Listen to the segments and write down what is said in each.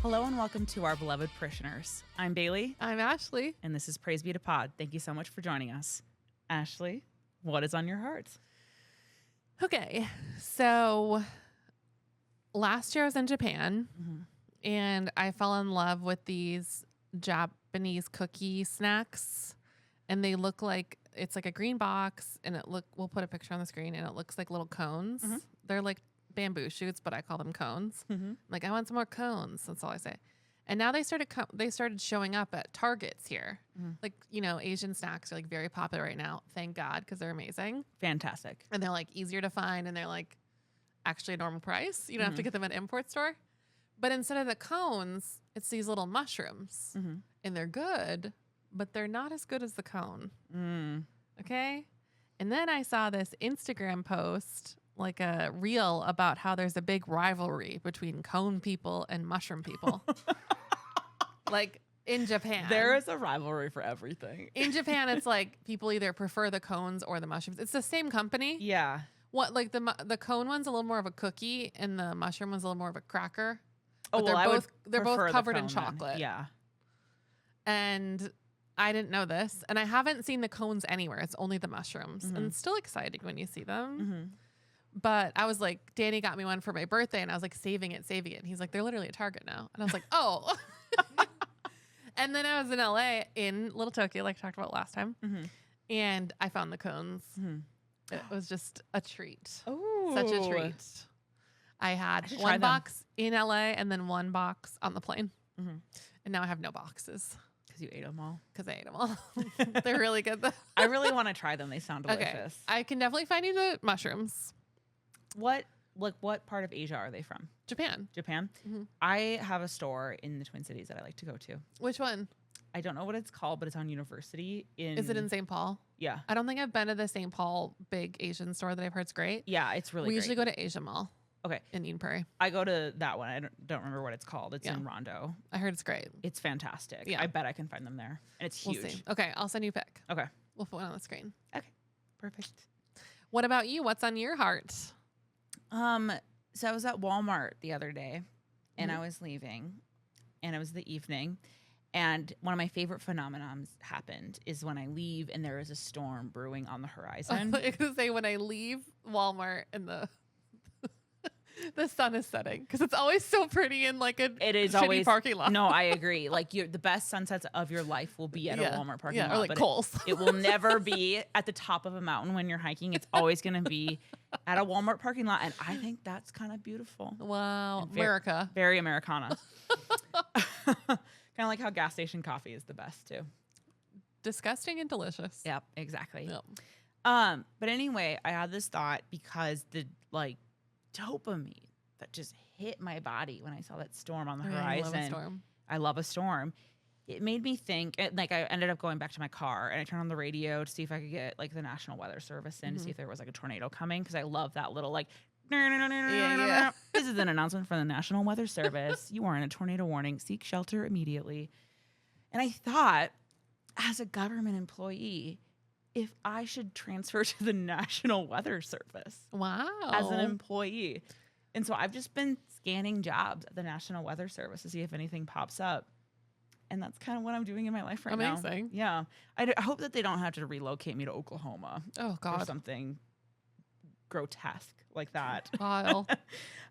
Hello and welcome to our beloved parishioners. I'm Bailee. I'm Ashley. And this is Praise Be to Pod. Thank you so much for joining us. Ashley, what is on your heart? Okay, so last year I was in Japan and I fell in love with these Japanese cookie snacks, and they look like it's like a green box, and we'll put a picture on the screen, and it looks like little cones. They're like bamboo shoots, but I call them cones. Like, I want some more cones. That's all I say. And now they started showing up at Targets here. Like, Asian snacks are like very popular right now. Thank God, because they're amazing. Fantastic. And they're like easier to find, and they're like actually a normal price. You don't have to get them at an import store. But instead of the cones, it's these little mushrooms, and they're good, but they're not as good as the cone. Okay. And then I saw this Instagram post, like a reel, about how there's a big rivalry between cone people and mushroom people. Like in Japan. There is a rivalry for everything. In Japan, it's like people either prefer the cones or the mushrooms. It's the same company. Yeah. What, like the cone one's a little more of a cookie and the mushroom one's a little more of a cracker. But they're both covered in chocolate. Then. Yeah. And I didn't know this, and I haven't seen the cones anywhere. It's only the mushrooms, and it's still exciting when you see them. But I was like, Danny got me one for my birthday, and I was like, saving it. And he's like, they're literally at Target now. And I was like, oh. And then I was in LA, in Little Tokyo, like I talked about last time. And I found the cones. It was just a treat. Oh, such a treat. I had one box in LA and then one box on the plane. And now I have no boxes. Because you ate them all? Because I ate them all. They're really good, though. I really want to try them. They sound delicious. Okay. I can definitely find you the mushrooms. What part of Asia are they from? Japan. Japan? I have a store in the Twin Cities that I like to go to. Which one? I don't know what it's called, but it's on University. Is it in St. Paul? Yeah. I don't think I've been to the St. Paul big Asian store that I've heard's great. Yeah, it's really We great. usually go to Asia Mall. Okay. In Eden Prairie. I go to that one. I don't remember what it's called. It's in Rondo. I heard it's great. It's fantastic. Yeah. I bet I can find them there. And it's huge. We'll see. Okay, I'll send you a pic. Okay. We'll put one on the screen. Okay. Perfect. What about you? What's on your heart? So I was at Walmart the other day, and I was leaving, and it was the evening, and one of my favorite phenomenons happened is when I leave and there is a storm brewing on the horizon. I was going to say, when I leave Walmart and the sun is setting, because it's always so pretty in like it is shitty always parking lot. No, I agree. Like the best sunsets of your life will be at a Walmart parking lot. Or like Kohl's. It will never be at the top of a mountain when you're hiking. It's always going to be at a Walmart parking lot, and I think that's kind of beautiful. Wow, America, very Americana. Kind of like how gas station coffee is the best too. Disgusting and delicious. Yep, exactly. Yep. But anyway, I had this thought because the dopamine that just hit my body when I saw that storm on the horizon. I love a storm. I love a storm. It made me think, I ended up going back to my car and I turned on the radio to see if I could get like the National Weather Service in to see if there was like a tornado coming, because I love that little like this is an announcement from the National Weather Service. You are in a tornado warning. Seek shelter immediately. And I thought, as a government employee, if I should transfer to the National Weather Service. Wow. As an employee. And so I've just been scanning jobs at the National Weather Service to see if anything pops up. And that's kind of what I'm doing in my life right now. Amazing. Yeah. I hope that they don't have to relocate me to Oklahoma. Oh, God. Or something grotesque like that. Kyle.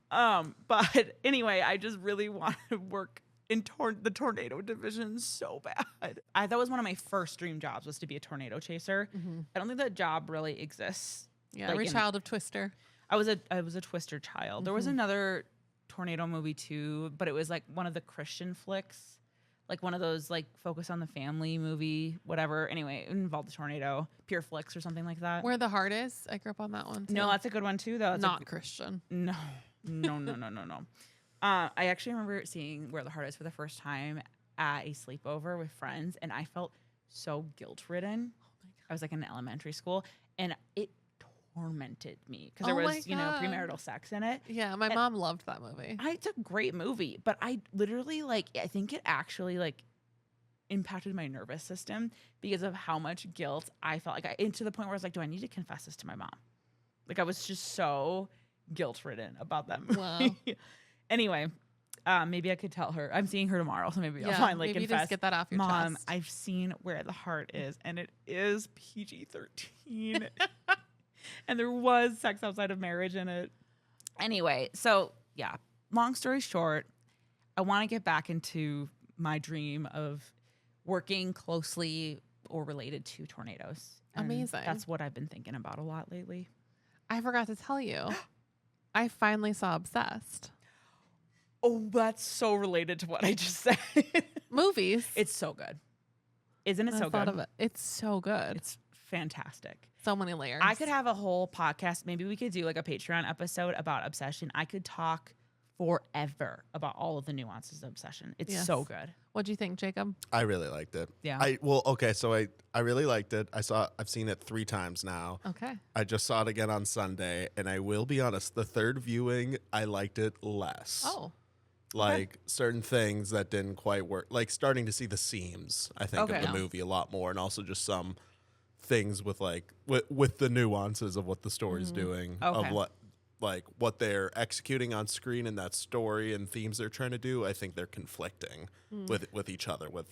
But anyway, I just really want to work in the tornado division so bad. That was one of my first dream jobs, was to be a tornado chaser. I don't think that job really exists. Yeah, every child of Twister. I was a Twister child. There was another tornado movie too, but it was like one of the Christian flicks, like one of those like focus on the family movie, whatever. Anyway, it involved the tornado, Pure Flicks or something like that. Where the Heart Is. I grew up on that one too. No, that's a good one too, though. Not Christian. No. I actually remember seeing Where the Heart Is for the first time at a sleepover with friends, and I felt so guilt-ridden. Oh my God. I was like in elementary school, and it tormented me because there was, premarital sex in it. Yeah, my mom loved that movie. It's a great movie, but I literally I think it actually impacted my nervous system because of how much guilt I felt. To the point where I was like, do I need to confess this to my mom? Like, I was just so guilt-ridden about that movie. Wow. Anyway, maybe I could tell her. I'm seeing her tomorrow, so maybe I'll Yeah, finally maybe confess. just get that off your Mom, chest. I've seen Where the Heart Is, and it is PG-13. And there was sex outside of marriage in it. Anyway, so yeah, long story short, I want to get back into my dream of working closely or related to tornadoes. And Amazing. That's what I've been thinking about a lot lately. I forgot to tell you. I finally saw Obsessed. Oh, that's so related to what I just said. Movies. It's so good. Isn't it I so thought good? of it. It's so good. It's fantastic. So many layers. I could have a whole podcast. Maybe we could do like a Patreon episode about obsession. I could talk forever about all of the nuances of obsession. It's so good. What do you think, Jacob? I really liked it. Yeah. So I really liked it. I've seen it 3 times now. Okay. I just saw it again on Sunday, and I will be honest, the third viewing, I liked it less. Oh. Like certain things that didn't quite work, like starting to see the seams, I think, of the movie a lot more, and also just some things with like with the nuances of what the story's doing, of what they're executing on screen and that story and themes they're trying to do. I think they're conflicting with each other with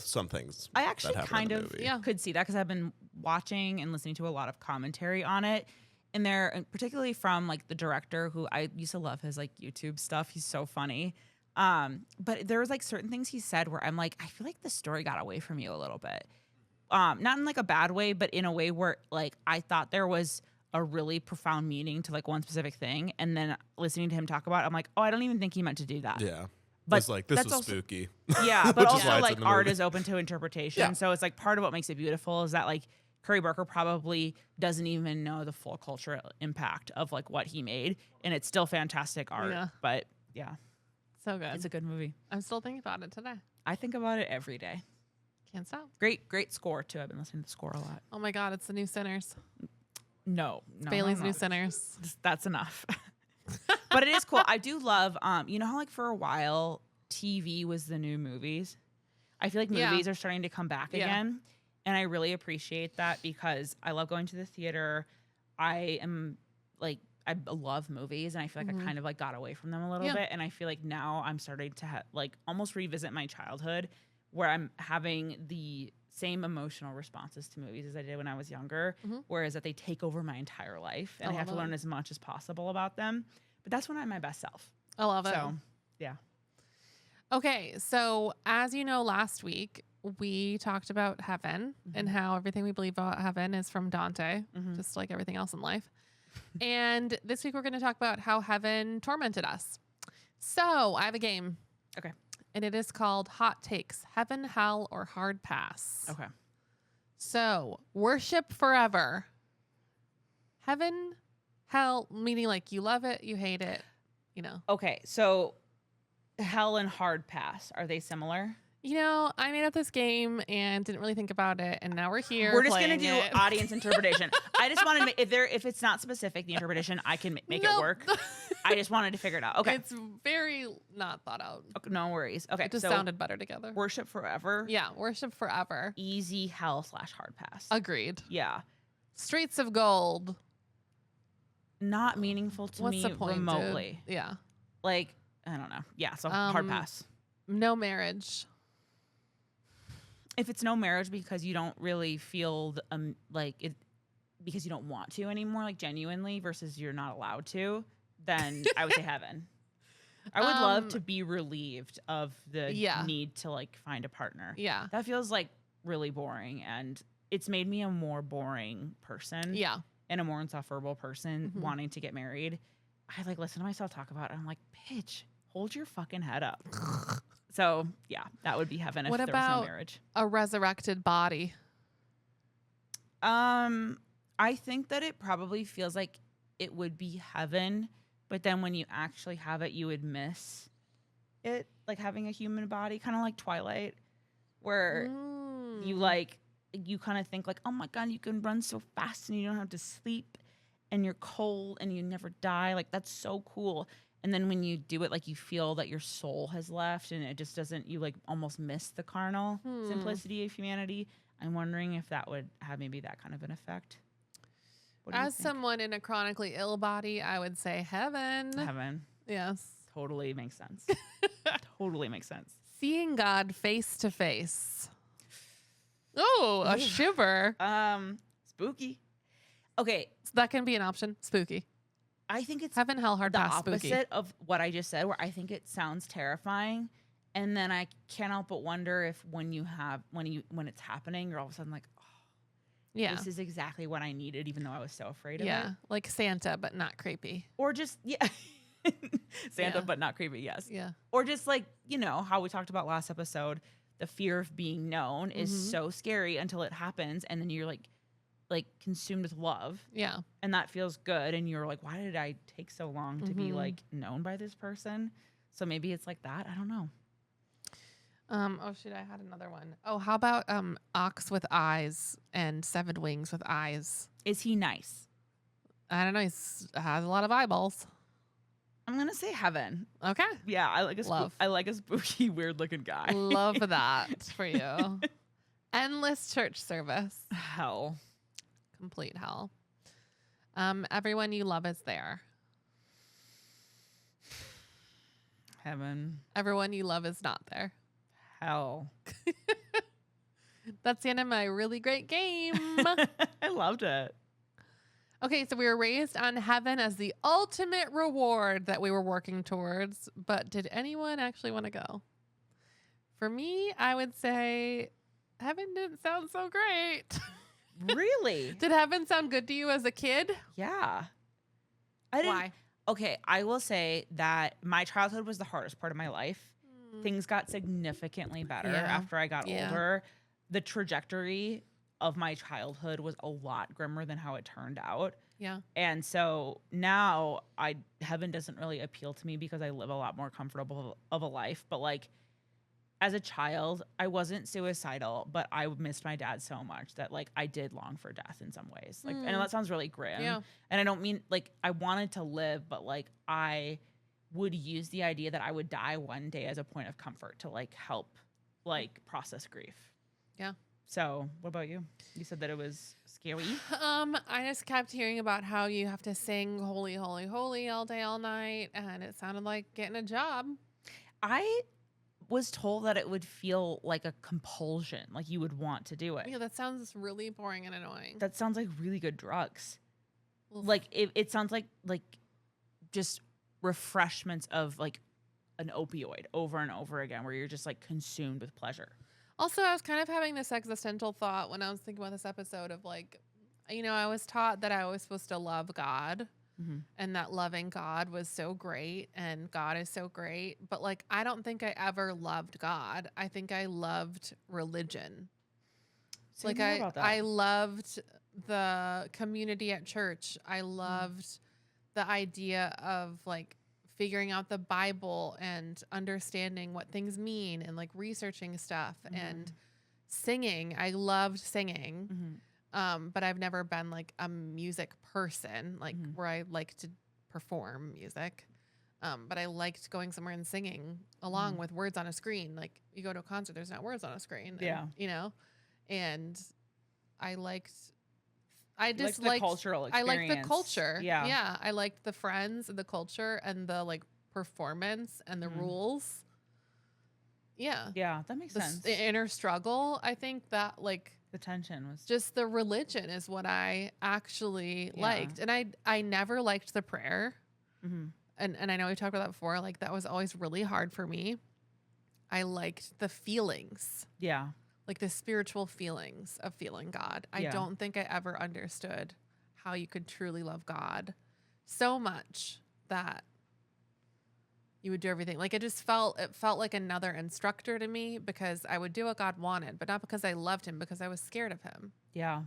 some things. I actually that kind in the of movie. could see that because I've been watching and listening to a lot of commentary on it. And they're particularly from like the director, who I used to love his like YouTube stuff. He's so funny. But there was like certain things he said where I'm like, I feel like the story got away from you a little bit. Not in like a bad way, but in a way where like I thought there was a really profound meaning to like one specific thing. And then listening to him talk about it, I'm like, oh, I don't even think he meant to do that. Yeah. But it's like, this that's was also spooky. Yeah, but Which is why also it's like in the art movie. is open to interpretation. Yeah. So it's like part of what makes it beautiful is that like Curry Barker probably doesn't even know the full cultural impact of like what he made, and it's still fantastic art. Yeah. But yeah, So good. it's a good movie. I'm still thinking about it today. I think about it every day. Can't stop. Great score too. I've been listening to the score a lot. Oh my God, it's the new Sinners. No, Bailey's I'm new not. Sinners. That's enough. But it is cool. I do love, you know how like for a while TV was the new movies? I feel like movies are starting to come back again. And I really appreciate that because I love going to the theater. I love movies, and I feel like I kind of like got away from them a little bit. And I feel like now I'm starting to like almost revisit my childhood, where I'm having the same emotional responses to movies as I did when I was younger, whereas that they take over my entire life, and I have to learn as much as possible about them. But that's when I'm my best self. I love it. So, yeah. Okay, so as you know, last week we talked about heaven and how everything we believe about heaven is from Dante, just like everything else in life. And this week we're going to talk about how heaven tormented us. So I have a game. Okay. And it is called Hot Takes, Heaven, Hell, or Hard Pass. Okay. So worship forever. Heaven, hell, meaning like you love it, you hate it, you know. Okay, so hell and hard pass, are they similar? You know, I made up this game and didn't really think about it, and now we're here. We're just gonna do it. audience interpretation. I just wanted to make, if it's not specific, the interpretation, I can make it work. I just wanted to figure it out. Okay, It's very not thought out. okay, no worries. Okay, It just so sounded better together. worship forever. Yeah, worship forever. Easy hell / hard pass. Agreed. Yeah, Streets of gold. not meaningful to What's me the point, dude? remotely. Yeah. Like I don't know. Yeah, so hard pass. No marriage. If it's no marriage because you don't really feel like it, because you don't want to anymore, like genuinely, versus you're not allowed to, then I would say heaven. I would love to be relieved of the need to like find a partner. Yeah. That feels like really boring, and it's made me a more boring person. Yeah. And a more insufferable person wanting to get married. I like listen to myself talk about it. I'm like, bitch, hold your fucking head up. So yeah, that would be heaven if What there was about no marriage. a resurrected body? I think that it probably feels like it would be heaven, but then when you actually have it, you would miss it, like having a human body, kind of like Twilight, where you kind of think like, oh my God, you can run so fast and you don't have to sleep and you're cold and you never die. Like that's so cool. And then when you do it, like you feel that your soul has left and it just doesn't, you like almost miss the carnal simplicity of humanity. I'm wondering if that would have maybe that kind of an effect. What do you As think? someone in a chronically ill body, I would say heaven. Heaven. Yes. Totally makes sense. Totally makes sense. Seeing God face to face. Oh, a shiver. Spooky. Okay. So that can be an option. Spooky. I think it's heaven, hell, hard the pass. opposite Spooky. of what I just said, where I think it sounds terrifying. And then I can't help but wonder if when it's happening, you're all of a sudden like, oh, Yeah. this is exactly what I needed, even though I was so afraid of it. Yeah. Like Santa, but not creepy. Or just, Santa, but not creepy, yes. Yeah. Or just like, how we talked about last episode, the fear of being known is so scary until it happens. And then you're like consumed with love. Yeah. And that feels good. And you're like, why did I take so long to be like known by this person? So maybe it's like that. I don't know. Oh shoot, I had another one. Oh, how about ox with eyes and seven wings with eyes? Is he nice? I don't know. He has a lot of eyeballs. I'm gonna say heaven. Okay. Yeah, I like a spooky, weird looking guy. Love that for you. Endless church service. Hell. Complete hell. Everyone you love is there. Heaven. Everyone you love is not there. Hell. That's the end of my really great game. I loved it. Okay, so we were raised on heaven as the ultimate reward that we were working towards, but did anyone actually want to go? For me, I would say heaven didn't sound so great. Really? Did heaven sound good to you as a kid? Yeah. Why? Okay, I will say that my childhood was the hardest part of my life. Things got significantly better after I got older. The trajectory of my childhood was a lot grimmer than how it turned out. Yeah. And so now heaven doesn't really appeal to me because I live a lot more comfortable of a life. But like as a child, I wasn't suicidal, but I missed my dad so much that like I did long for death in some ways. Like, I know that sounds really grim. Yeah. And I don't mean like I wanted to live, but like I would use the idea that I would die one day as a point of comfort to like help like process grief. Yeah. So what about you? You said that it was scary. I just kept hearing about how you have to sing holy, holy, holy all day, all night. And it sounded like getting a job. I was told that it would feel like a compulsion, like you would want to do it. Yeah, that sounds really boring and annoying. That sounds like really good drugs. Oof. Like it sounds like just refreshments of like an opioid over and over again, where you're just like consumed with pleasure. Also, I was kind of having this existential thought when I was thinking about this episode of like, I was taught that I was supposed to love God and that loving God was so great and God is so great. But like, I don't think I ever loved God. I think I loved religion. Say Like more about that. I loved the community at church. I loved the idea of like figuring out the Bible and understanding what things mean and like researching stuff and singing. I loved singing. But I've never been like a music person, like where I like to perform music. But I liked going somewhere and singing along with words on a screen. Like you go to a concert, there's not words on a screen. And, and I just the cultural experience. I liked the culture. Yeah. Yeah. I liked the friends and the culture and the like performance and the rules. Yeah. Yeah, that makes sense. The inner struggle. I think that like The tension was just the religion is what I actually liked. And I never liked the prayer. And I know we talked about that before. Like that was always really hard for me. I liked the feelings. Yeah. Like the spiritual feelings of feeling God. I don't think I ever understood how you could truly love God so much that you would do everything. Like it felt like another instructor to me because I would do what God wanted, but not because I loved him, because I was scared of him. Yeah.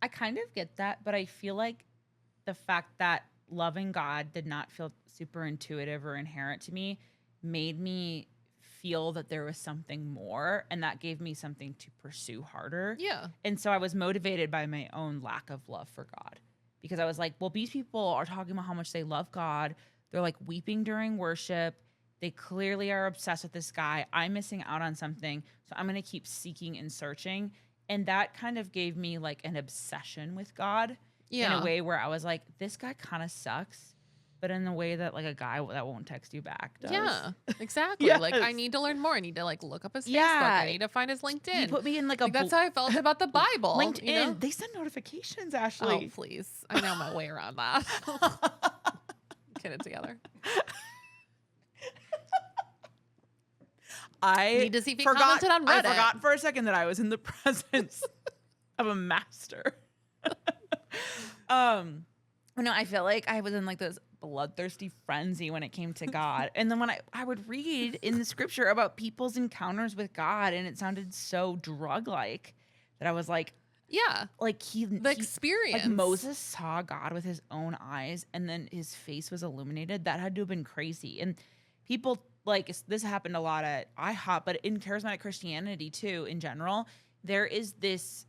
I kind of get that, but I feel like the fact that loving God did not feel super intuitive or inherent to me made me feel that there was something more, and that gave me something to pursue harder. Yeah. And so I was motivated by my own lack of love for God, because I was like, well, these people are talking about how much they love God. They're like weeping during worship. They clearly are obsessed with this guy. I'm missing out on something. So I'm going to keep seeking and searching. And that kind of gave me like an obsession with God in a way where I was like, this guy kind of sucks. but in the way that like a guy that won't text you back does. Yeah, exactly. Yes. Like I need to learn more. I need to like look up his Facebook. Yeah. I need to find his LinkedIn. You put me in like a that's how I felt about the Bible. LinkedIn. You know? They send notifications, Ashley. Oh, please. I know my way around that. Get it together. I need to see if he commented on Reddit. I forgot for a second that I was in the presence of a master. No, I feel like I was in like this bloodthirsty frenzy when it came to God. And then when I would read in the scripture about people's encounters with God, and it sounded so drug-like that I was like, yeah, like the experience. Like Moses saw God with his own eyes, and then his face was illuminated. That had to have been crazy. And people like this happened a lot at IHOP, but in charismatic Christianity too, in general, there is this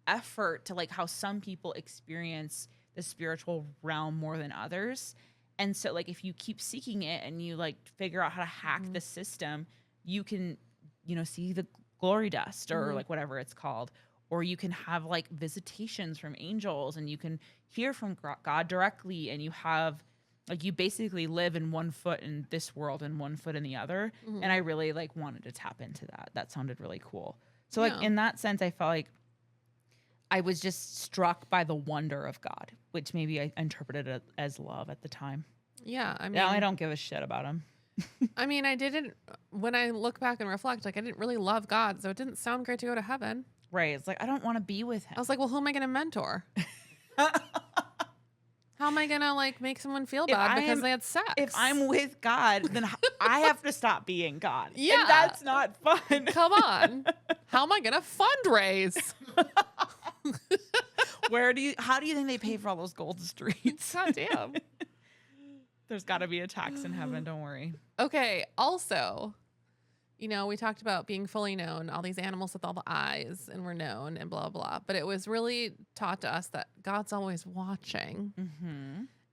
effort to like how some people experience the spiritual realm more than others. And so like if you keep seeking it and you like figure out how to hack the system, you can, see the glory dust or like whatever it's called. Or you can have like visitations from angels, and you can hear from God directly, and you have like you basically live in one foot in this world and one foot in the other. And I really like wanted to tap into that. That sounded really cool. So like in that sense, I felt like I was just struck by the wonder of God, which maybe I interpreted it as love at the time. Yeah, I mean, now I don't give a shit about him. I mean, I didn't. When I look back and reflect, like I didn't really love God, so it didn't sound great to go to heaven. Right? It's like I don't want to be with him. I was like, well, who am I going to mentor? How am I going to like make someone feel bad because they had sex? If I'm with God, then I have to stop being God. Yeah, and that's not fun. Come on. How am I going to fundraise? How do you think they pay for all those gold streets? God damn. There's got to be a tax in heaven. Don't worry. Okay. Also, we talked about being fully known, all these animals with all the eyes, and we're known and blah, blah. But it was really taught to us that God's always watching.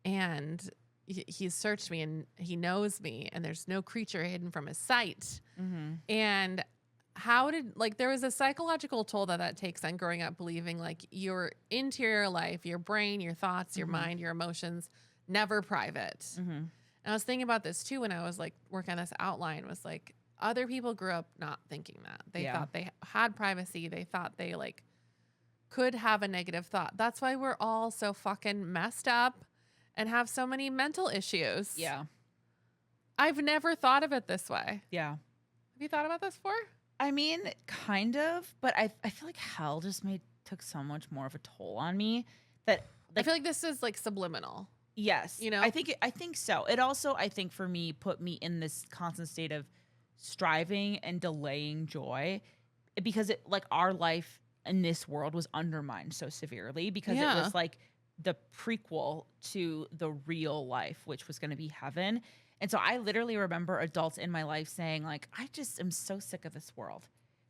And he's searched me and he knows me, and there's no creature hidden from his sight. And there was a psychological toll that takes on growing up believing like your interior life, your brain, your thoughts, your mind, your emotions, never private. And I was thinking about this too when I was like working on this outline, was like other people grew up not thinking that. They thought they had privacy. They thought they like could have a negative thought. That's why we're all so fucking messed up and have so many mental issues. Yeah. I've never thought of it this way. Yeah. Have you thought about this before? I mean, kind of, but I feel like hell just took so much more of a toll on me that I feel like this is like subliminal. Yes. I think so. It also, I think for me, put me in this constant state of striving and delaying joy, because it like our life in this world was undermined so severely because it was like the prequel to the real life, which was going to be heaven. And so I literally remember adults in my life saying like, I just am so sick of this world.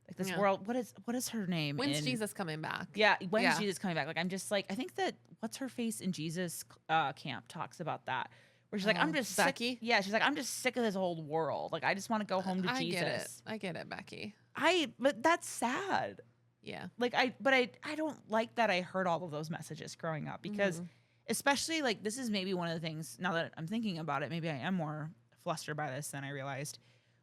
Like this world, what is her name? When's Jesus coming back? Yeah, when's Jesus coming back? Like I'm just like, I think that what's her face in Jesus camp talks about that. Where she's like, I'm just Becky. sick. Yeah, she's like, I'm just sick of this old world. Like I just want to go home to Jesus. I get it, Becky. But that's sad. Yeah. Like I don't like that I heard all of those messages growing up, because especially like this is maybe one of the things, now that I'm thinking about it, maybe I am more flustered by this than I realized.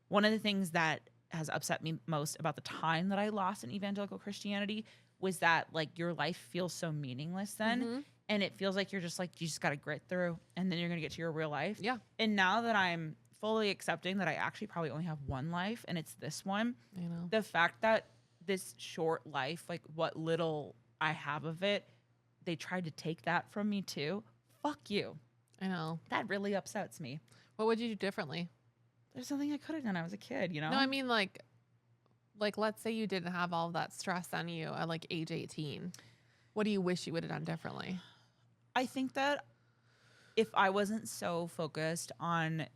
One of the things that has upset me most about the time that I lost in evangelical Christianity was that like your life feels so meaningless then. And it feels like you're just like, you just got to grit through and then you're going to get to your real life. Yeah. And now that I'm fully accepting that I actually probably only have one life and it's this one, the fact that this short life, like what little I have of it, they tried to take that from me too. Fuck you. I know. That really upsets me. What would you do differently? There's nothing I could have done. I was a kid, No, I mean like let's say you didn't have all of that stress on you at like age 18. What do you wish you would have done differently? I think that if I wasn't so focused on,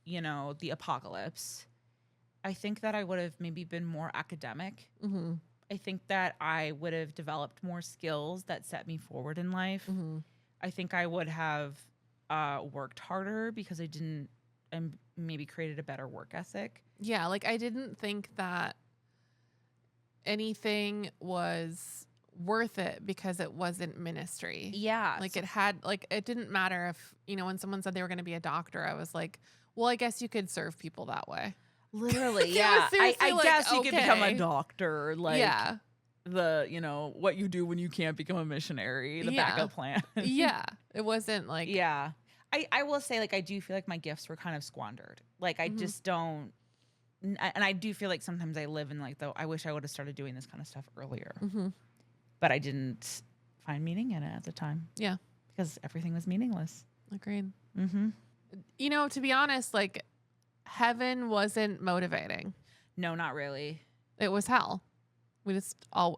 the apocalypse, I think that I would have maybe been more academic. I think that I would have developed more skills that set me forward in life. I think I would have worked harder because I didn't, and maybe created a better work ethic. Yeah, like I didn't think that anything was worth it because it wasn't ministry. Yeah. Like it had, like, it didn't matter if, you know, when someone said they were going to be a doctor, I was like, well, I guess you could serve people that way. Literally, It yeah. was seriously I like, guess you could become a okay. doctor. Like, Yeah. the, you know, what you do when you can't become a missionary, the Yeah. backup plan. Yeah. It wasn't like, Yeah. I will say, like, I do feel like my gifts were kind of squandered. Like, I just don't, and I do feel like sometimes I live in, like, I wish I would have started doing this kind of stuff earlier. But I didn't find meaning in it at the time. Yeah. Because everything was meaningless. Agreed. Mm-hmm. You know, to be honest, like, heaven wasn't motivating. No, not really. It was hell.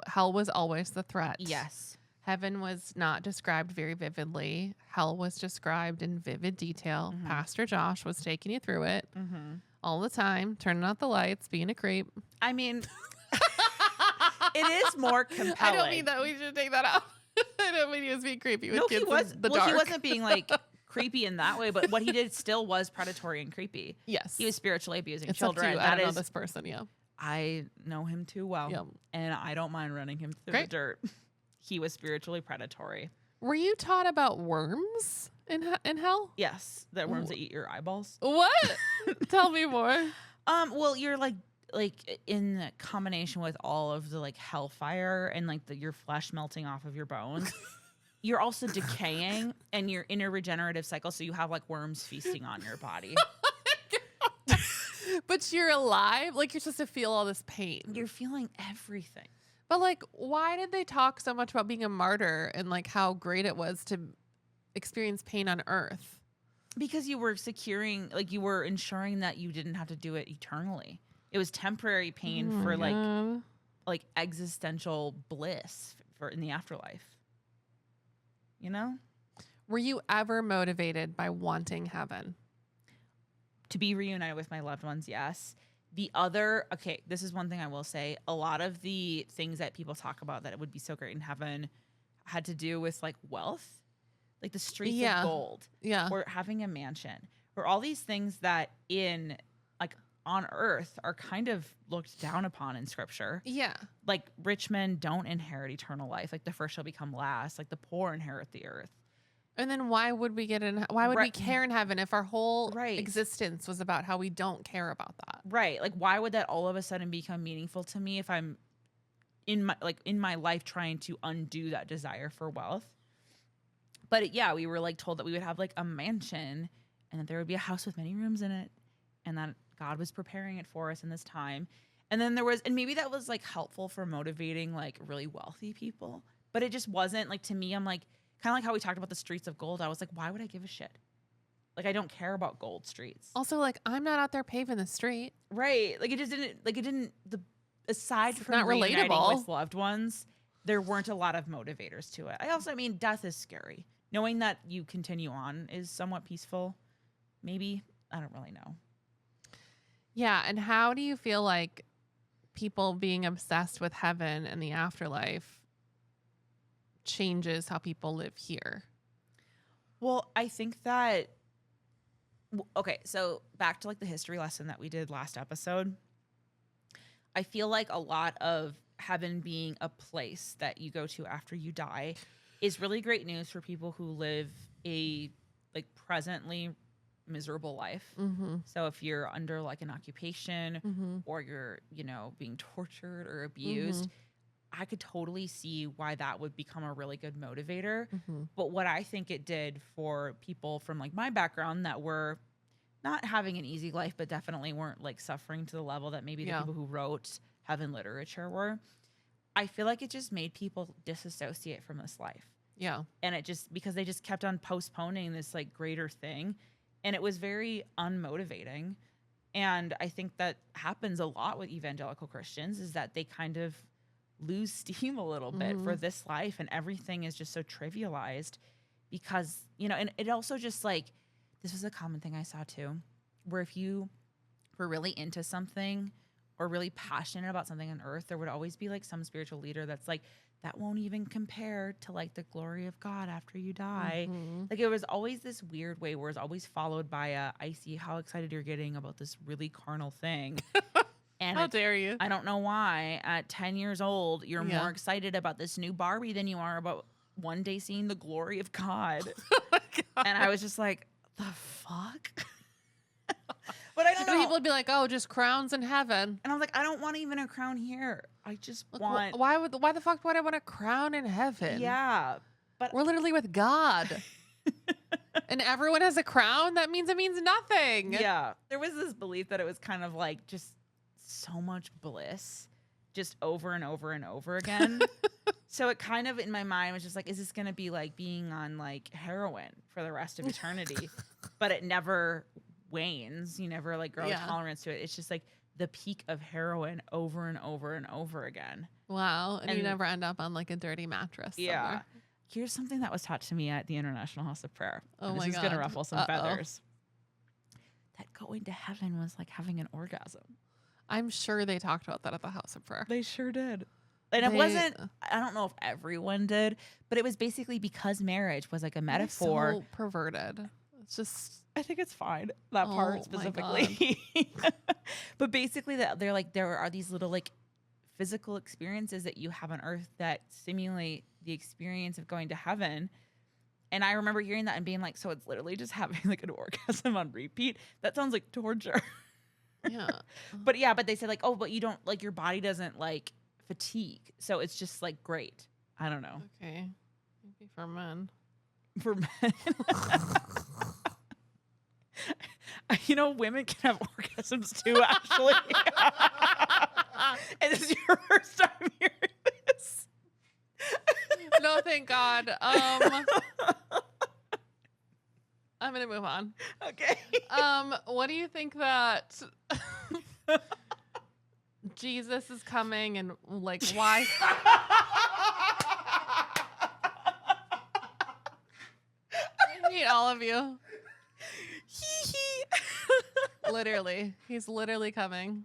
Hell was always the threat. Yes. Heaven was not described very vividly. Hell was described in vivid detail. Pastor Josh was taking you through it all the time, turning out the lights, being a creep. I mean, it is more compelling. I don't mean that we should take that out. I don't mean he was being creepy with kids in the dark. He wasn't being, like, creepy in that way, but what he did still was predatory and creepy. Yes. He was spiritually abusing It's children. Up to you. I don't know this person, yeah. I know him too well. Yep. And I don't mind running him through the dirt. He was spiritually predatory. Were you taught about worms in hell? Yes. The worms that eat your eyeballs. What? Tell me more. Well, you're like in combination with all of the, like, hellfire and, like, your flesh melting off of your bones. You're also decaying and you're in a regenerative cycle. So you have, like, worms feasting on your body. But you're alive? Like, you're supposed to feel all this pain. You're feeling everything. But, like, why did they talk so much about being a martyr and, like, how great it was to experience pain on earth? Because you were securing, like, you were ensuring that you didn't have to do it eternally. It was temporary pain for, like existential bliss for in the afterlife. You know? Were you ever motivated by wanting heaven? To be reunited with my loved ones, yes. The other, okay, this is one thing I will say. A lot of the things that people talk about that it would be so great in heaven had to do with, like, wealth, like the streets of gold, or having a mansion, or all these things that in, like, on earth are kind of looked down upon in scripture. Yeah. Like, rich men don't inherit eternal life. Like, the first shall become last. Like, the poor inherit the earth. And then why would we we care in heaven if our whole existence was about how we don't care about that? Right. Like, why would that all of a sudden become meaningful to me if I'm in my life trying to undo that desire for wealth? But we were, like, told that we would have, like, a mansion and that there would be a house with many rooms in it and that God was preparing it for us in this time. And then and maybe that was, like, helpful for motivating, like, really wealthy people, but it just wasn't, like, to me, I'm like, kind of like how we talked about the streets of gold. I was like, why would I give a shit? Like, I don't care about gold streets. Also, like, I'm not out there paving the street. Right. Like, aside from not reuniting relatable with loved ones, there weren't a lot of motivators to it. I mean, death is scary. Knowing that you continue on is somewhat peaceful. Maybe. I don't really know. Yeah. And how do you feel like people being obsessed with heaven and the afterlife changes how people live here? Well, I think that, okay, so back to, like, the history lesson that we did last episode. I feel like a lot of heaven being a place that you go to after you die is really great news for people who live a, like, presently miserable life. So if you're under, like, an occupation or you're, you know, being tortured or abused, I could totally see why that would become a really good motivator. But what I think it did for people from, like, my background that were not having an easy life, but definitely weren't, like, suffering to the level that maybe the people who wrote heaven literature were, I feel like it just made people disassociate from this life. Yeah. And it just, because they just kept on postponing this, like, greater thing. And it was very unmotivating. And I think that happens a lot with evangelical Christians, is that they kind of lose steam a little bit for this life, and everything is just so trivialized because, you know, and it also just, like, this was a common thing I saw too, where if you were really into something or really passionate about something on earth, there would always be, like, some spiritual leader that's like, that won't even compare to, like, the glory of God after you die. Like, it was always this weird way where it's always followed by I see how excited you're getting about this really carnal thing. And how dare you? I don't know why at 10 years old, you're more excited about this new Barbie than you are about one day seeing the glory of God. Oh my God. And I was just like, the fuck? But I don't know. People would be like, oh, just crowns in heaven. And I was like, I don't want even a crown here. I just want. Why the fuck would I want a crown in heaven? Yeah. But we're literally with God. And everyone has a crown? That means it means nothing. Yeah. There was this belief that it was kind of like just so much bliss just over and over and over again. So it kind of in my mind was just like, is this going to be like being on like heroin for the rest of eternity? But it never wanes. You never like grow a tolerance to it. It's just like the peak of heroin over and over and over again. Wow. And you never end up on like a dirty mattress. Yeah. Somewhere. Here's something that was taught to me at the International House of Prayer. Oh and my God. This is going to ruffle some feathers. That going to heaven was like having an orgasm. I'm sure they talked about that at the House of Prayer. They sure did. And it wasn't, I don't know if everyone did, but it was basically because marriage was like a metaphor. So perverted. It's just. I think it's fine, that part specifically. But basically they're like, there are these little like physical experiences that you have on earth that simulate the experience of going to heaven. And I remember hearing that and being like, so it's literally just having like an orgasm on repeat. That sounds like torture. Yeah. But they said like, oh, but you don't like your body doesn't like fatigue. So it's just like great. I don't know. Okay. Maybe for men. For men. You know, women can have orgasms too, actually. And this is your first time hearing this. No, thank God. I'm gonna move on. Okay. What do you think that Jesus is coming and like why? I hate all of you. Literally, he's literally coming.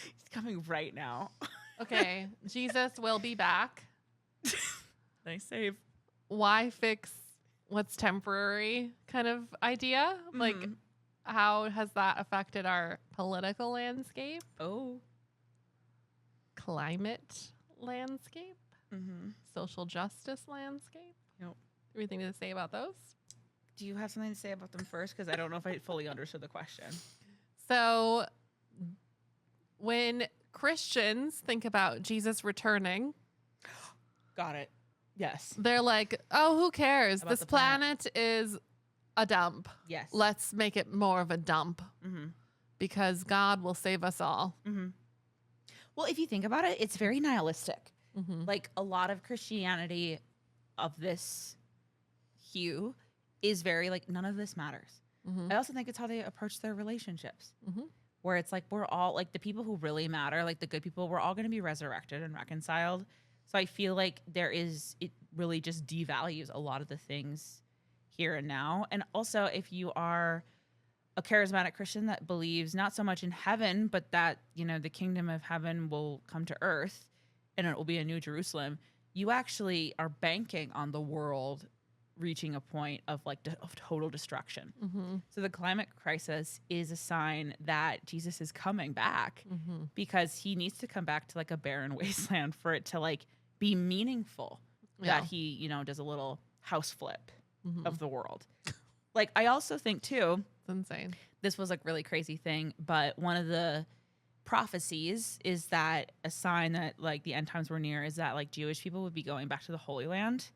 He's coming right now. Okay, Jesus will be back. Nice save. Why fix what's temporary kind of idea? Like, how has that affected our political landscape? Oh. Climate landscape? Social justice landscape? Yep. Anything to say about those? Do you have something to say about them first? Because I don't know if I fully understood the question. So, when Christians think about Jesus returning, got it. Yes. they're like, oh, who cares? About This the planet. planet is a dump. Yes. Let's make it more of a dump because God will save us all. Well, if you think about it, it's very nihilistic. Like a lot of Christianity of this hue is very like, none of this matters. I also think it's how they approach their relationships. Where it's like, we're all like the people who really matter, like the good people, we're all going to be resurrected and reconciled. So I feel like it really just devalues a lot of the things here and now. And also if you are a charismatic Christian that believes not so much in heaven, but that, you know, the kingdom of heaven will come to earth and it will be a new Jerusalem, you actually are banking on the world reaching a point of like of total destruction. So the climate crisis is a sign that Jesus is coming back because he needs to come back to like a barren wasteland for it to like be meaningful that he, you know, does a little house flip of the world. Like I also think too, It's insane. this was like really crazy thing, but one of the prophecies is that a sign that like the end times were near is that like Jewish people would be going back to the Holy Land.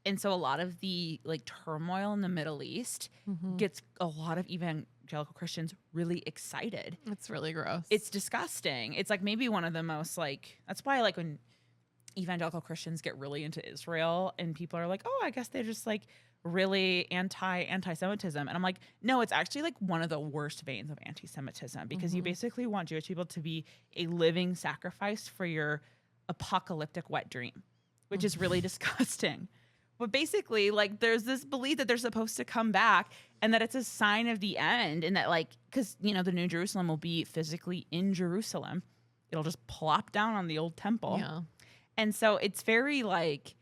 And so a lot of the like turmoil in the Middle East gets a lot of evangelical Christians really excited. It's really gross. It's disgusting. It's like maybe one of the most like, that's why like when evangelical Christians get really into Israel and people are like, oh, I guess they're just like really anti-Semitism. And I'm like, no, it's actually like one of the worst veins of anti-Semitism because you basically want Jewish people to be a living sacrifice for your apocalyptic wet dream, which is really disgusting. But basically, like, there's this belief that they're supposed to come back and that it's a sign of the end and that, like, because, you know, the New Jerusalem will be physically in Jerusalem. It'll just plop down on the old temple. Yeah. And so it's very, like,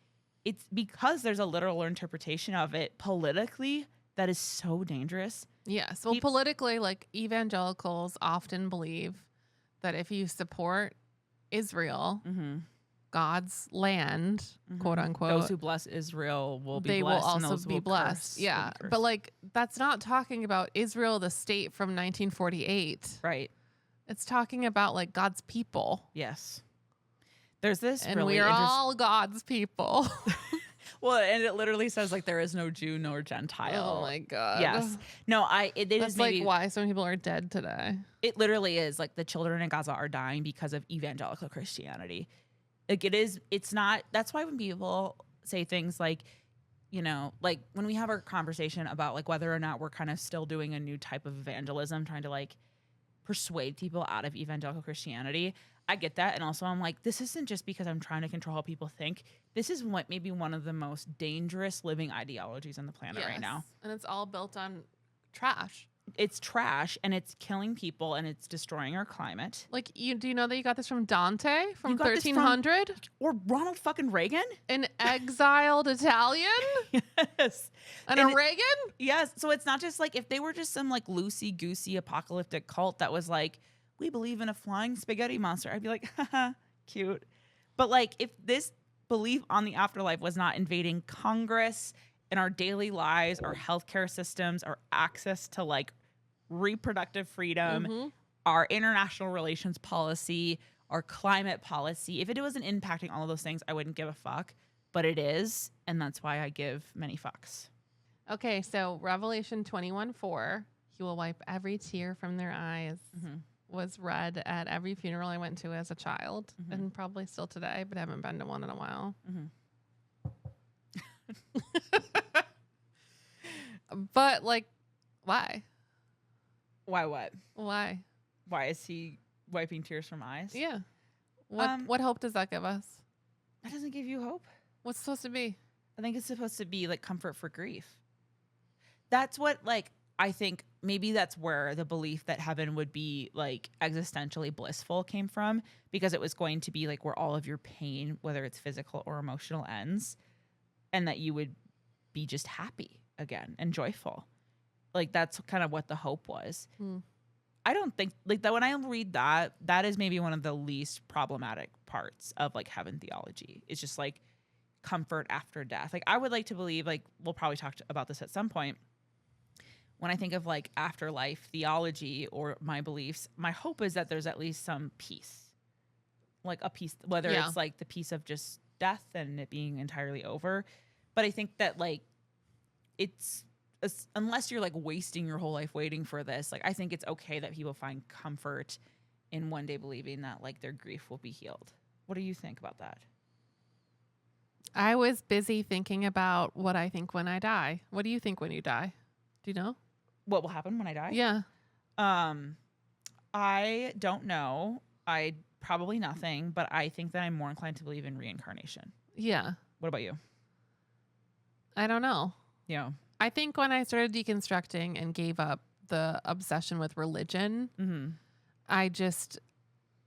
it's because there's a literal interpretation of it politically that is so dangerous. Yes. Well, politically, like, evangelicals often believe that if you support Israel, Mm-hmm. God's land, quote unquote, those who bless Israel will be they blessed. will and also those be who blessed. curse will Yeah. be cursed. But like, that's not talking about Israel, the state from 1948. Right. It's talking about like God's people. Yes. There's this And really we are all God's people. well, and it literally says like there is no Jew nor Gentile. Oh my God. Yes. No, it That's is maybe like why some people are dead today. it literally is like the children in Gaza are dying because of evangelical Christianity. Like it's not, that's why when people say things like, you know, like when we have our conversation about like whether or not we're kind of still doing a new type of evangelism, trying to like persuade people out of evangelical Christianity, I get that. And also I'm like, this isn't just because I'm trying to control how people think. This is what maybe one of the most dangerous living ideologies on the planet right now. And it's all built on trash. It's trash and it's killing people and it's destroying our climate. Like, do you know that you got this from Dante from You got this from- 1300? Or Ronald fucking Reagan? An exiled Italian? Yes. And And a Reagan? Yes. So it's not just like if they were just some like loosey-goosey apocalyptic cult that was like, we believe in a flying spaghetti monster, I'd be like, haha, cute. But like if this belief on the afterlife was not invading Congress and our daily lives, our healthcare systems, our access to like reproductive freedom, our international relations policy, our climate policy, if it wasn't impacting all of those things, I wouldn't give a fuck. But it is, and that's why I give many fucks. Okay, so Revelation 21:4, he will wipe every tear from their eyes, was read at every funeral I went to as a child, and probably still today, but haven't been to one in a while. But like, why? Why what? Why? Why is he wiping tears from eyes? Yeah. What hope does that give us? That doesn't give you hope. What's it supposed to be? I think it's supposed to be like comfort for grief. That's what like I think maybe that's where the belief that heaven would be like existentially blissful came from, because it was going to be like where all of your pain, whether it's physical or emotional, ends, and that you would be just happy again and joyful. Like that's kind of what the hope was. I don't think like that when I read that, that is maybe one of the least problematic parts of like heaven theology. It's just like comfort after death. Like I would like to believe, like we'll probably talk about this at some point. When I think of like afterlife theology or my beliefs, my hope is that there's at least some peace, like a peace, whether it's like the peace of just death and it being entirely over. But I think that like it's, unless you're like wasting your whole life waiting for this, like I think it's okay that people find comfort in one day believing that like their grief will be healed. What do you think about that? I was busy thinking about what I think when I die. What do you think when you die? Do you know? What will happen when I die? Yeah. I don't know. I probably nothing, but I think that I'm more inclined to believe in reincarnation. Yeah. What about you? I don't know. Yeah. I think when I started deconstructing and gave up the obsession with religion, I just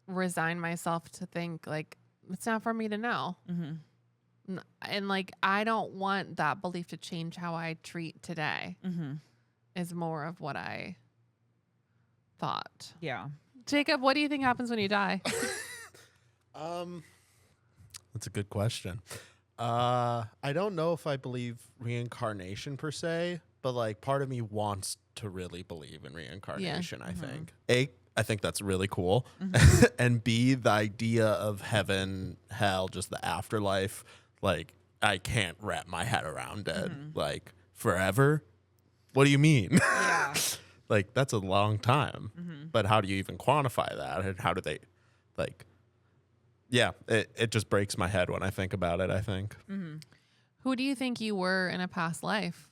resigned myself to think like it's not for me to know. And like I don't want that belief to change how I treat today. Is more of what I thought. Yeah. Jacob, what do you think happens when you die? That's a good question. I don't know if I believe reincarnation per se, but like part of me wants to really believe in reincarnation. I think I think that's really cool, and B, the idea of heaven, hell, just the afterlife. Like I can't wrap my head around it. Like forever. What do you mean? Yeah. Like that's a long time. But how do you even quantify that? And how do they like? Yeah, it just breaks my head when I think about it, I think. Who do you think you were in a past life?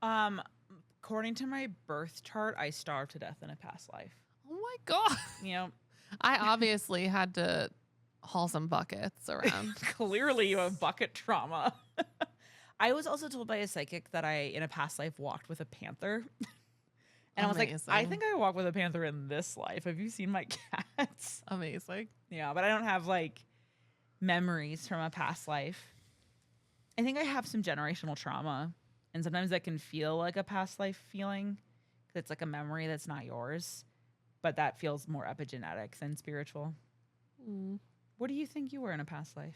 According to my birth chart, I starved to death in a past life. Oh my God. You know, I obviously had to haul some buckets around. clearly you have bucket trauma. I was also told by a psychic that I, in a past life, walked with a panther. And I was like, I think I walk with a panther in this life. Have you seen my cats? Amazing. Yeah, but I don't have like memories from a past life. I think I have some generational trauma. And sometimes that can feel like a past life feeling. 'Cause it's like a memory that's not yours. but that feels more epigenetic than spiritual. What do you think you were in a past life?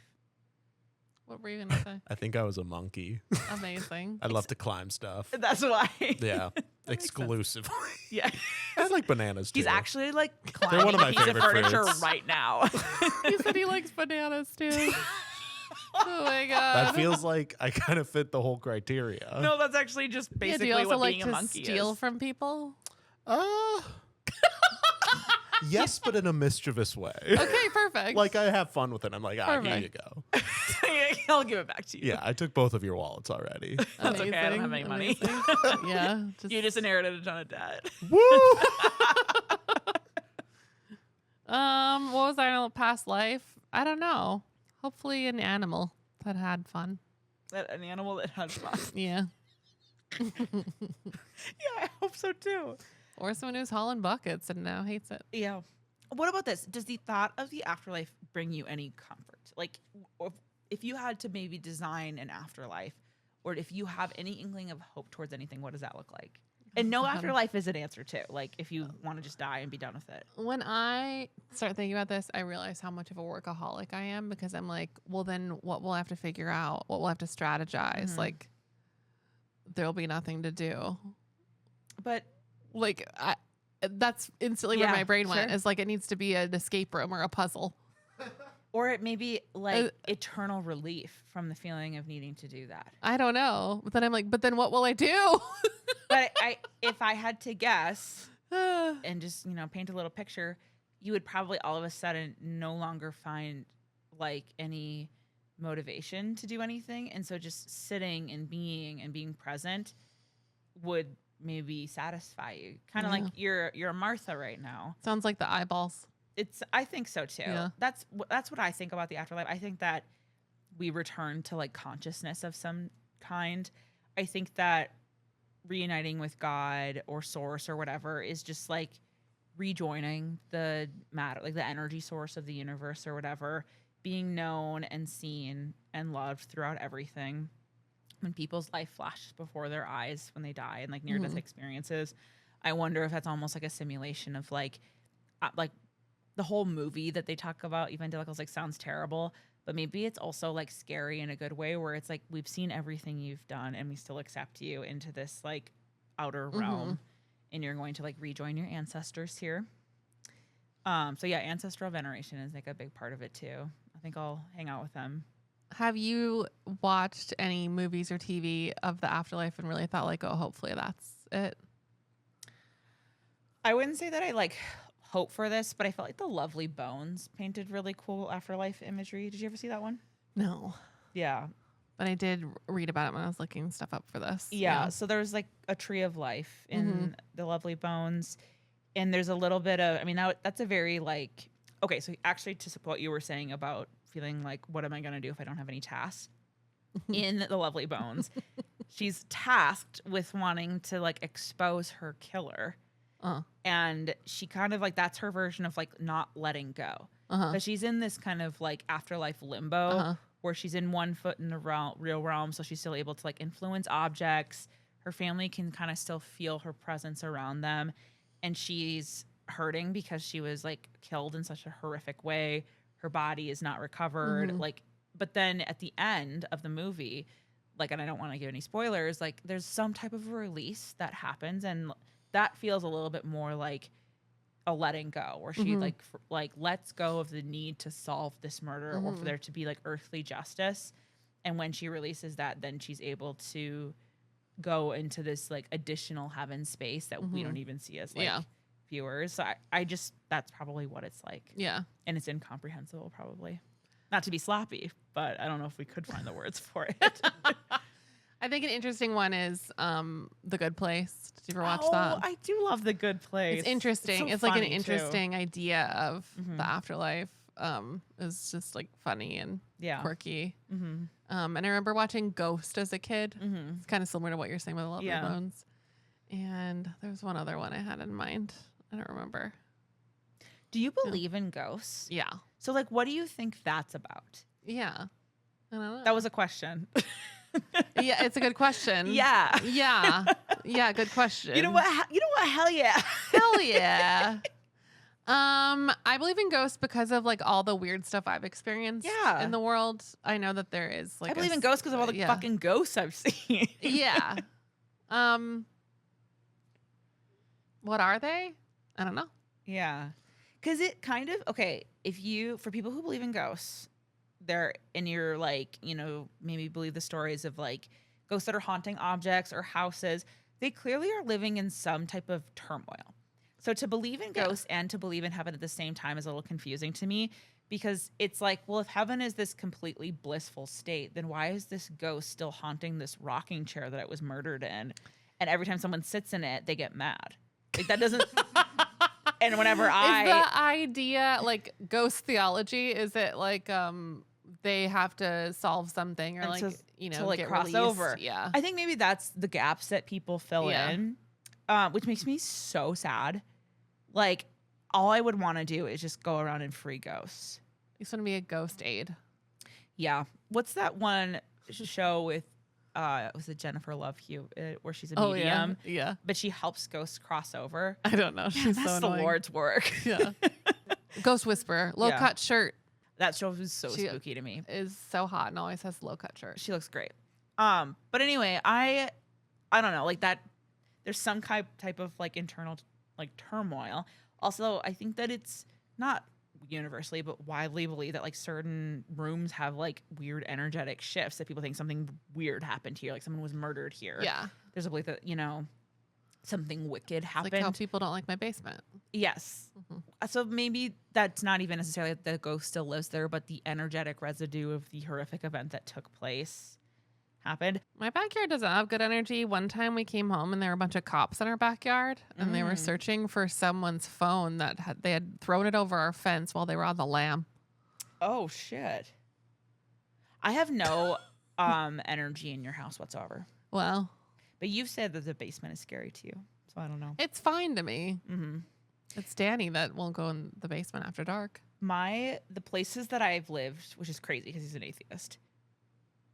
What were you going to say? I think I was a monkey. Amazing. I love to climb stuff. That's why. Yeah, exclusively. Yeah. I like bananas too. He's actually like They're climbing one of my a piece of favorite furniture fruits. right now. He said he likes bananas too. Oh my God. That feels like I kind of fit the whole criteria. No, that's actually just basically do you also what like being a to monkey steal is. from people? Yes, but in a mischievous way. Okay, perfect. Like I have fun with it. I'm like, here you go. I'll give it back to you. Yeah, I took both of your wallets already. That's okay. I don't have any money. Yeah. You just inherited a ton of debt. Woo! What was I in a past life? I don't know. Hopefully an animal that had fun. An animal that had fun. Yeah. Yeah, I hope so too. Or someone who's hauling buckets and now hates it. Yeah. What about this? Does the thought of the afterlife bring you any comfort? Like, if you had to maybe design an afterlife, or if you have any inkling of hope towards anything, what does that look like? And no afterlife is an answer too. Like, if you want to just die and be done with it. When I start thinking about this, I realize how much of a workaholic I am, because I'm like, well, then what we'll have to figure out, what we'll have to strategize. Like, there'll be nothing to do. But Like, that's instantly where my brain went. Sure. Is like, it needs to be an escape room or a puzzle. or it may be like eternal relief from the feeling of needing to do that. I don't know. But then I'm like, but then what will I do? But if I had to guess and just, paint a little picture, you would probably all of a sudden no longer find like any motivation to do anything. And so just sitting and being present would maybe satisfy you. Kind of like you're a Martha right now. Sounds like the eyeballs. I think so too. Yeah. That's what I think about the afterlife. I think that we return to like consciousness of some kind. I think that reuniting with God or source or whatever is just like rejoining the matter, like the energy source of the universe or whatever, being known and seen and loved throughout everything. When people's life flashes before their eyes when they die and like near-death experiences, I wonder if that's almost like a simulation of like the whole movie that they talk about, Evangelical, like sounds terrible, but maybe it's also like scary in a good way, where it's like we've seen everything you've done and we still accept you into this like outer realm, and you're going to like rejoin your ancestors here. So yeah, ancestral veneration is like a big part of it too. I think I'll hang out with them. Have you watched any movies or TV of the afterlife and really thought like, oh, hopefully that's it? I wouldn't say that I like hope for this, but I felt like The Lovely Bones painted really cool afterlife imagery. Did you ever see that one? No. Yeah. But I did read about it when I was looking stuff up for this. Yeah. So there's like a tree of life in The Lovely Bones. And there's a little bit of, that's a very like, okay, so actually to support what you were saying about feeling like, what am I going to do if I don't have any tasks? In The Lovely Bones, she's tasked with wanting to like expose her killer. And she kind of like, that's her version of like not letting go. But she's in this kind of like afterlife limbo where she's in one foot in the real realm. So she's still able to like influence objects. Her family can kind of still feel her presence around them. And she's hurting because she was like killed in such a horrific way. Her body is not recovered. Like, but then at the end of the movie, like, and I don't want to give any spoilers, like there's some type of release that happens. And that feels a little bit more like a letting go, where she like lets go of the need to solve this murder or for there to be like earthly justice. And when she releases that, then she's able to go into this like additional heaven space that we don't even see as like viewers. So I just, that's probably what it's like. Yeah. And it's incomprehensible, probably. Not to be sloppy, but I don't know if we could find the words for it. I think an interesting one is The Good Place. Did you ever watch that? I do love The Good Place. It's interesting. It's like an interesting idea of Mm-hmm. the afterlife. It's just like funny and quirky. Mm-hmm. And I remember watching Ghost as a kid. Mm-hmm. It's kind of similar to what you're saying with Lovely Yeah. Bones. And there was one other one I had in mind. I don't remember. Do you believe in ghosts? Yeah. So like, what do you think that's about? Yeah. I don't know. That was a question. Yeah, it's a good question. Yeah. Yeah. Yeah, good question. You know what? Hell yeah. Hell yeah. I believe in ghosts because of like all the weird stuff I've experienced in the world. I know that there is like I believe in ghosts because of all the fucking ghosts I've seen. Yeah. What are they? I don't know. Yeah. Because it kind of, okay, for people who believe in ghosts, you're like, maybe believe the stories of like ghosts that are haunting objects or houses, they clearly are living in some type of turmoil. So to believe in ghosts and to believe in heaven at the same time is a little confusing to me, because it's like, well, if heaven is this completely blissful state, then why is this ghost still haunting this rocking chair that it was murdered in? And every time someone sits in it, they get mad. Like that doesn't. And whenever is the idea like ghost theology? Is it like they have to solve something or like to like get cross released? over? Yeah, I think maybe that's the gaps that people fill in, which makes me so sad. Like all I would want to do is just go around and free ghosts. You just want to be a ghost aid. Yeah. What's that one show with? Was it Jennifer Love Hewitt where she's a medium? Yeah. But she helps ghosts cross over. I don't know. She's that's so the annoying. Lord's work. Yeah. Ghost whisperer, low cut shirt. That show was so spooky to me. Is so hot and always has low cut shirt. She looks great. But anyway, I don't know, like that. There's some type of like internal like turmoil. Also, I think that it's not universally but widely believed that like certain rooms have like weird energetic shifts, that people think something weird happened here, like someone was murdered here. Yeah, there's a belief that something wicked happened. Like how people don't like my basement. Yes. So maybe that's not even necessarily that the ghost still lives there, but the energetic residue of the horrific event that took place happened. My backyard doesn't have good energy. One time we came home and there were a bunch of cops in our backyard and they were searching for someone's phone that they had thrown it over our fence while they were on the lam. Oh shit. I have no energy in your house whatsoever. Well, but you've said that the basement is scary to you, so I don't know. It's fine to me. It's Danny that won't go in the basement after dark. The places that I've lived, which is crazy because he's an atheist.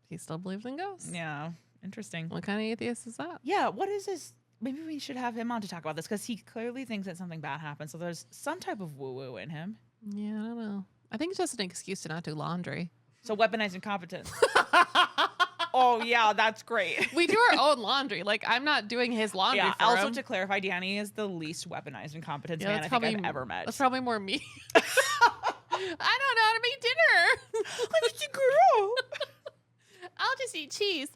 He still believes in ghosts. Yeah. Interesting. What kind of atheist is that? Yeah. What is this? Maybe we should have him on to talk about this because he clearly thinks that something bad happened. So there's some type of woo-woo in him. Yeah, I don't know. I think it's just an excuse to not do laundry. So weaponized incompetence. Oh, yeah. That's great. We do our own laundry. Like, I'm not doing his laundry for also him. to clarify, Danny is the least weaponized incompetence man I think I've ever met. That's probably more me. I don't know how to make dinner. I'm just a girl. I'll just eat cheese.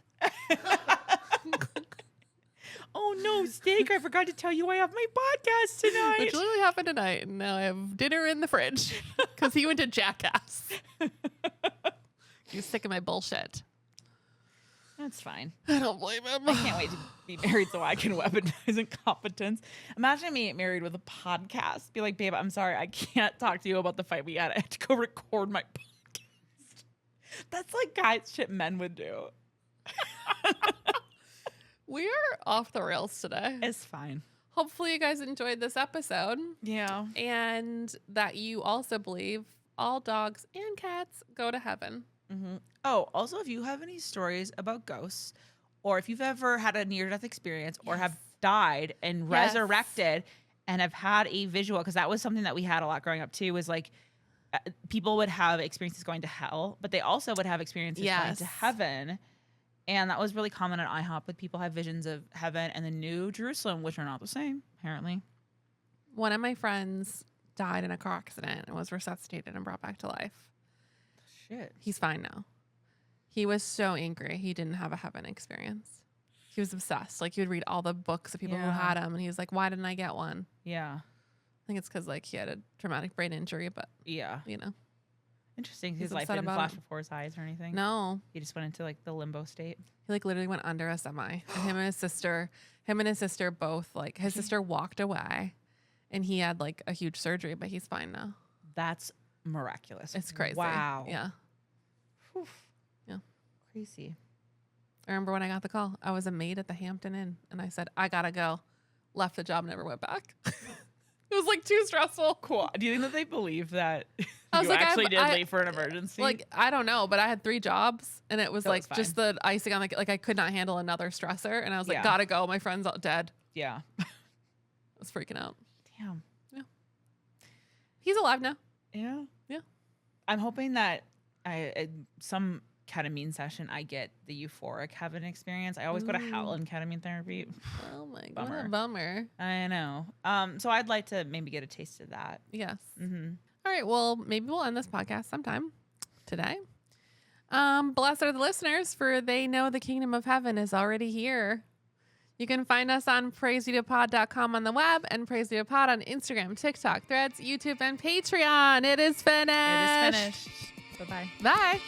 Oh no, steak. I forgot to tell you I have my podcast tonight. Which literally happened tonight. And now I have dinner in the fridge because he went to Jackass. He's sick of my bullshit. That's fine. I don't blame him. I can't wait to be married so I can weaponize incompetence. Imagine me married with a podcast. Be like, babe, I'm sorry. I can't talk to you about the fight we had. I had to go record my podcast. That's like shit men would do. We're off the rails today. It's fine. Hopefully you guys enjoyed this episode. Yeah. And that you also believe all dogs and cats go to heaven. Oh, also, if you have any stories about ghosts, or if you've ever had a near-death experience or have died and resurrected and have had a visual, because that was something that we had a lot growing up too, was like people would have experiences going to hell, but they also would have experiences going to heaven. And that was really common at IHOP, with people have visions of heaven and the New Jerusalem, which are not the same, apparently. One of my friends died in a car accident and was resuscitated and brought back to life. Shit. He's fine now. He was so angry he didn't have a heaven experience. He was obsessed. Like, he would read all the books of people who had them, and he was like, why didn't I get one? Yeah. I think it's because, like, he had a traumatic brain injury, but, yeah. you know. Interesting. His life didn't flash before his eyes or anything? No. He just went into, like, the limbo state? He, like, literally went under a semi. And him and his sister both, like, his sister walked away, and he had, like, a huge surgery, but he's fine now. That's miraculous. It's crazy. Wow. Yeah. Whew. Yeah. Crazy. I remember when I got the call, I was a maid at the Hampton Inn, and I said, I gotta go. Left the job, never went back. It was like too stressful. Cool. Do you think that they believe that I was you like, actually did leave for an emergency? Like, I don't know, but I had 3 jobs, and it was like just the icing on the, like, I could not handle another stressor, and I was like, gotta go. My friend's all dead. Yeah. I was freaking out. Damn. Yeah. He's alive now. Yeah. Yeah. I'm hoping that some ketamine session, I get the euphoric heaven experience. I always go to hell in ketamine therapy. Oh my Bummer. God, bummer. I know. So I'd like to maybe get a taste of that. Yes. Mm-hmm. All right. Well, maybe we'll end this podcast sometime today. Blessed are the listeners, for they know the kingdom of heaven is already here. You can find us on praisebeautopod.com on the web and praisebeautopod on Instagram, TikTok, Threads, YouTube, and Patreon. It is finished. It is finished. Bye-bye. Bye.